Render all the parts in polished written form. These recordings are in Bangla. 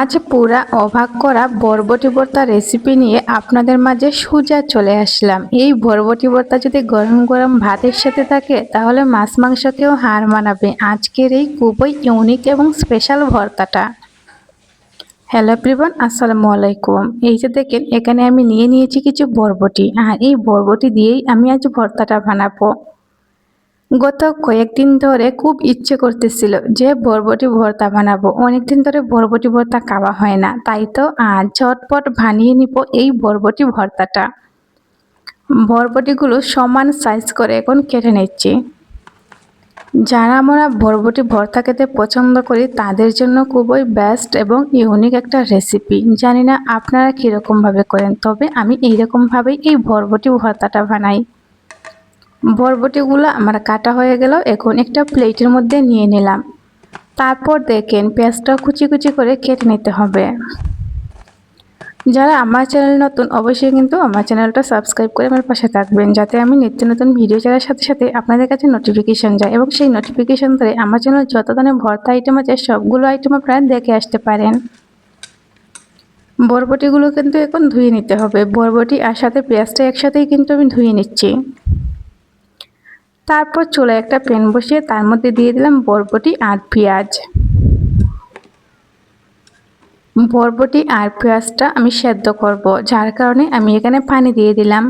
আজ পুরা অবাক করা বরবটি ভর্তা রেসিপি নিয়ে আপনাদের মাঝে সোজা চলে আসলাম। এই বরবটি ভর্তা যদি গরম গরম ভাতের সাথে থাকে তাহলে মাছ মাংসকেও হার মানাবে আজকের এই খুবই ইউনিক এবং স্পেশাল ভর্তাটা। হ্যালো এভরিওয়ান, আসসালামু আলাইকুম। এই যে দেখেন, এখানে আমি নিয়ে নিয়েছি কিছু বরবটি, আর এই বরবটি দিয়েই আমি আজ ভর্তাটা বানাবো। গত কয়েকদিন ধরে খুব ইচ্ছে করতেছিল যে বরবটি ভর্তা বানাবো। অনেকদিন ধরে বরবটি ভর্তা খাওয়া হয় না, তাই তো আজ ঝটপট বানিয়ে নিব এই বরবটি ভর্তাটা। বরবটিগুলো সমান সাইজ করে এখন কেটে নিচ্ছি। যারা আমরা বরবটি ভর্তা খেতে পছন্দ করি তাদের জন্য খুবই বেস্ট এবং ইউনিক একটা রেসিপি। জানি না আপনারা কীরকমভাবে করেন, তবে আমি এইরকমভাবেই এই বরবটি ভর্তাটা বানাই। বরবটিগুলো আমার কাটা হয়ে গেল, এখন একটা প্লেটের মধ্যে নিয়ে নিলাম। তারপর দেখেন পেঁয়াজটা কুচি কুচি করে কেটে নিতে হবে। যারা আমার চ্যানেল নতুন অবশ্যই কিন্তু আমার চ্যানেলটা সাবস্ক্রাইব করে আমার পাশে থাকবেন, যাতে আমি নিত্য নতুন ভিডিও ছাড়ার সাথে সাথে আপনাদের কাছে নোটিফিকেশান যায় এবং সেই নোটিফিকেশান ধরে আমার চ্যানেল যত ধরনের ভর্তা আইটেম আছে সবগুলো আইটেম আপনারা দেখে আসতে পারেন। বরবটিগুলো কিন্তু এখন ধুয়ে নিতে হবে। বরবটি আর সাথে পেঁয়াজটা একসাথেই কিন্তু আমি ধুয়ে নিচ্ছি। তারপর চুলায় একটা প্যান বসিয়ে তার মধ্যে দিয়ে দিলাম বরবটি আর পেঁয়াজ। বরবটি আর পেঁয়াজটা আমি সেদ্ধ করব, যার কারণে আমি এখানে পানি দিয়ে দিলাম।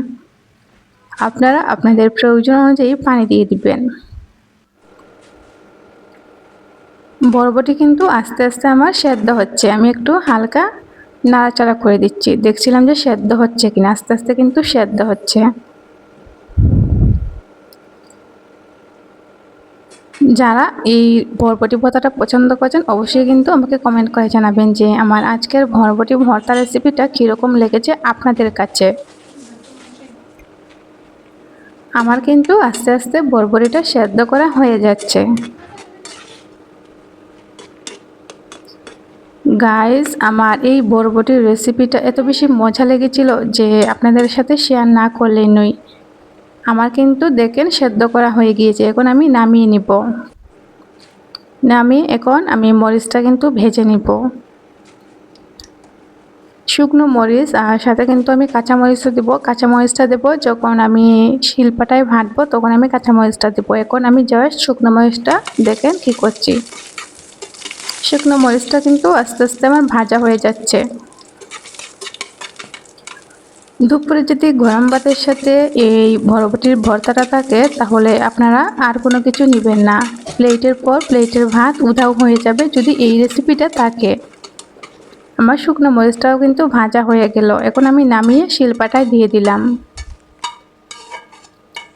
আপনারা আপনাদের প্রয়োজন অনুযায়ী পানি দিয়ে দিবেন। বরবটি কিন্তু আস্তে আস্তে আমার সেদ্ধ হচ্ছে, আমি একটু হালকা নাড়াচাড়া করে দিচ্ছি, দেখছিলাম যে সেদ্ধ হচ্ছে কিনা। আস্তে আস্তে কিন্তু সেদ্ধ হচ্ছে। যারা এই বরবটি ভর্তাটা পছন্দ করছেন অবশ্যই কিন্তু আমাকে কমেন্ট করে জানাবেন যে আমার আজকের বরবটি ভর্তা রেসিপিটা কীরকম লেগেছে আপনাদের কাছে। আমার কিন্তু আস্তে আস্তে বরবটিটা সেদ্ধ করা হয়ে যাচ্ছে। গাইস, আমার এই বরবটির রেসিপিটা এত বেশি মজা লেগেছিল যে আপনাদের সাথে শেয়ার না করলেই নয়। আমার কিন্তু দেখেন সেদ্ধ করা হয়ে গিয়েছে, এখন আমি নামিয়ে নিব। নামিয়ে এখন আমি মরিচটা কিন্তু ভেজে নিব। শুকনো মরিচ আর সাথে কিন্তু আমি কাঁচামরিচও দেবো। কাঁচামরিচটা দেবো যখন আমি শিলপাটায় ভাঁটবো, তখন আমি কাঁচামরিচটা দেবো। এখন আমি জাস্ট শুকনো মরিচটা দেখেন কি করছি। শুকনো মরিচটা কিন্তু আস্তে আস্তে আমার ভাজা হয়ে যাচ্ছে। দুপুরে যদি গরম ভাতের সাথে এই বরবটির ভর্তাটা থাকে তাহলে আপনারা আর কোনো কিছু নেবেন না। প্লেটের পর প্লেটের ভাত উধাও হয়ে যাবে যদি এই রেসিপিটা থাকে। আমার শুকনো মরিচটাও কিন্তু ভাজা হয়ে গেল, এখন আমি নামিয়ে শিলপাটায় দিয়ে দিলাম।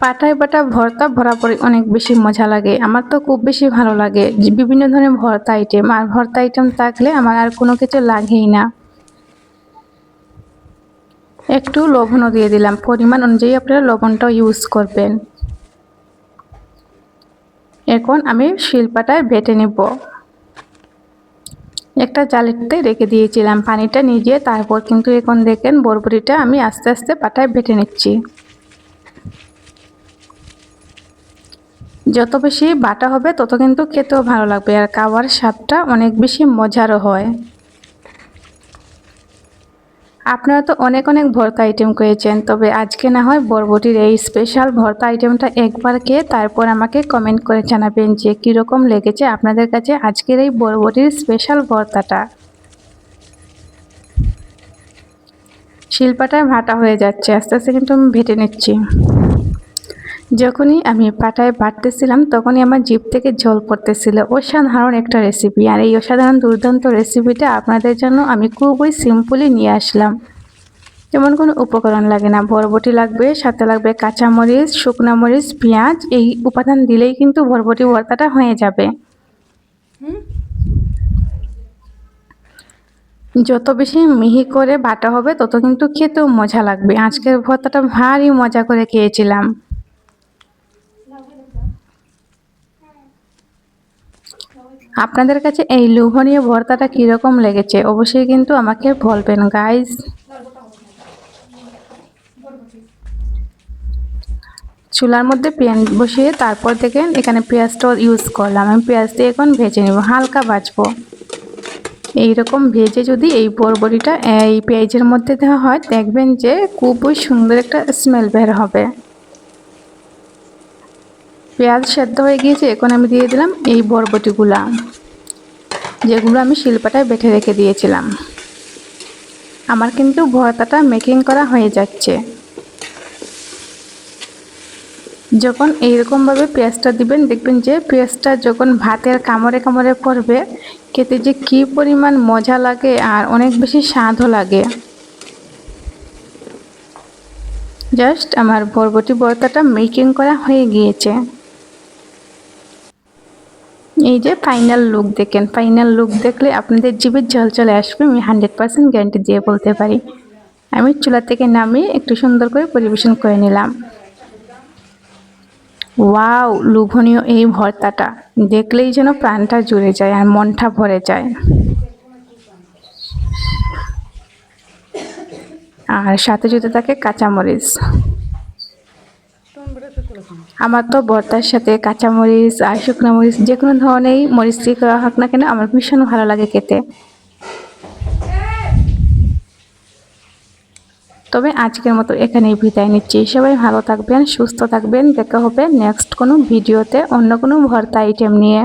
পাটায় বাটা ভর্তা বরাবরই অনেক বেশি মজা লাগে, আমার তো খুব বেশি ভালো লাগে। বিভিন্ন ধরনের ভর্তা আইটেম, আর ভর্তা আইটেম থাকলে আমার আর কোনো কিছু লাগেই না। একটু লবণও দিয়ে দিলাম, পরিমাণ অনুযায়ী আপনারা লবণটাও ইউজ করবেন। এখন আমি শিলপাটায় বেটে নেব। একটা জালিতে রেখে দিয়েছিলাম, পানিটা নিয়ে তারপর কিন্তু এখন দেখেন বরবটিটা আমি আস্তে আস্তে পাটায় বেটে নিচ্ছি। যত বেশি বাটা হবে তত কিন্তু খেতেও ভালো লাগবে, আর খাওয়ার স্বাদটা অনেক বেশি মজারও হয়। আপনারা তো অনেক অনেক ভর্তা আইটেম করেছেন, তবে আজকে না হয় বরবটির এই স্পেশাল ভর্তা আইটেমটা একবার খেয়ে তারপর আমাকে কমেন্ট করে জানাবেন যে কীরকম লেগেছে আপনাদের কাছে আজকের এই বরবটির স্পেশাল ভর্তাটা। শিলপাটায় ভাটা হয়ে যাচ্ছে, আস্তে আস্তে কিন্তু আমি ভেটে নিচ্ছি। যখনই আমি পাটায় বাটতেছিলাম তখনই আমার জিভ থেকে জল পড়তেছিল। অসাধারণ একটা রেসিপি, আর এই অসাধারণ দুর্দান্ত রেসিপিটা আপনাদের জন্য আমি খুবই সিম্পলি নিয়ে আসলাম। তেমন কোনো উপকরণ লাগে না, বরবটি লাগবে, সাথে লাগবে কাঁচামরিচ, শুকনো মরিচ, পেঁয়াজ। এই উপাদান দিলেই কিন্তু বরবটি ভর্তাটা হয়ে যাবে। যত বেশি মিহি করে বাটা হবে তত কিন্তু খেতেও মজা লাগবে। আজকের ভর্তাটা ভারী মজা করে খেয়েছিলাম। আপনাদের কাছে এই লোভনীয় ভর্তাটা কীরকম লেগেছে অবশ্যই কিন্তু আমাকে বলবেন গাইজ। চুলার মধ্যে প্যান বসিয়ে তারপর দেখেন এখানে পেঁয়াজটা ইউজ করলাম। আমি পেঁয়াজ দিয়ে এখন ভেজে নেব, হালকা ভাজবো। এইরকম ভেজে যদি এই বরবটিটা এই পেঁয়াজের মধ্যে দেওয়া হয়, দেখবেন যে খুবই সুন্দর একটা স্মেল বের হবে। পেঁয়াজ সেদ্ধ হয়ে গিয়েছে, এখন আমি দিয়ে দিলাম এই বরবটিগুলা, যেগুলো আমি শিলপাটায় বেটে রেখে দিয়েছিলাম। আমার কিন্তু ভর্তাটা মেকিং করা হয়ে যাচ্ছে। যখন এইরকমভাবে পেঁয়াজটা দিবেন, দেখবেন যে পেঁয়াজটা যখন ভাতের কামড়ে কামড়ে পড়বে, খেতে যে কী পরিমাণ মজা লাগে আর অনেক বেশি স্বাদও লাগে। জাস্ট আমার বরবটি ভর্তাটা মেকিং করা হয়ে গিয়েছে। এই যে ফাইনাল লুক দেখেন, ফাইনাল লুক দেখলে আপনাদের জিভে জল চলে আসবে, আমি 100% গ্যারান্টি দিয়ে বলতে পারি। আমি চুলা থেকে নামিয়ে একটু সুন্দর করে পরিবেশন করে নিলাম। ওয়াও, লোভনীয় এই ভর্তাটা দেখলেই যেন প্রাণটা জুড়ে যায় আর মনটা ভরে যায়। আর সাথে যদি থাকে কাঁচামরিচ। আমার তো ভর্তার সাথে কাঁচামরিচ আর শুকনো মরিচ যে কোনো ধরনেরই মরিচ দিয়ে করা হোক না কেন, আমার ভীষণ ভালো লাগে খেতে। তবে আজকের মতো এখানেই বিদায় নিচ্ছি। সবাই ভালো থাকবেন, সুস্থ থাকবেন। দেখা হবে নেক্সট কোনো ভিডিওতে অন্য কোনো ভর্তা আইটেম নিয়ে।